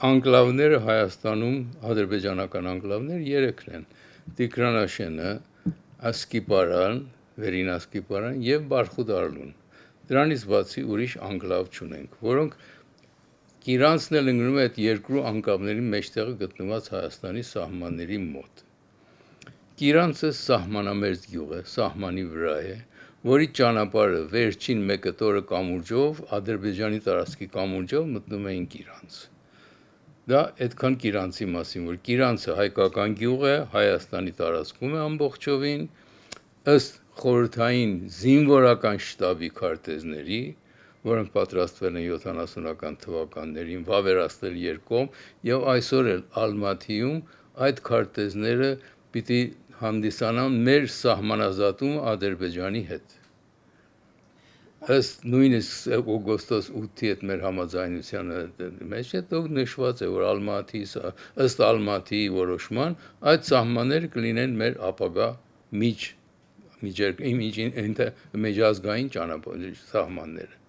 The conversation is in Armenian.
անկլավները Հայաստանում, ադրբեջանական անկլավները 3 են. Տիգրանաշենը, Ասկիպարան, Վերին Ասկիպարան եւ Բարխուդարլուն։ Դրանից բացի ուրիշ անկլավ չունենք, որոնք Կիրանցն էլ ընկնում է այդ երկու անկլավների մեջտեղը գտնված Հայաստանի սահմանների մոտ։ Կիրանցը սահմանամերձ գյուղ է, սահմանի վրա է, որի ճանապարհը վերջին մեկը տորը կամուրջով, Ադրբեջանի տարածքի կամուրջով մտնում էին Կիրանց։ Դա այդքան Կիրանցի մասին, որ Կիրանցը հայկական գյուղ է, Հայաստանի տարածքում է ամբողջովին, ըստ խորհրդային զինվորական շտաբի քարտեզների, որոնք պատրաստվել են 70-ական թվականներին, վավերացնել երկկողմ եւ այսօր էլ Ալմաթիում այդ քարտեզները պիտի հանդիսանան մեր սահմանազատումը Ադրբեջանի հետ։ Ըստ նույնիսկ օգոստոս 8-ի հետ մեր համաձայնությանը մեջ է նշված է, որ ըստ Ալմաթիի որոշման այդ սահմանները կլինեն մեր ապագա միջազգային ճանապարհի սահմանները։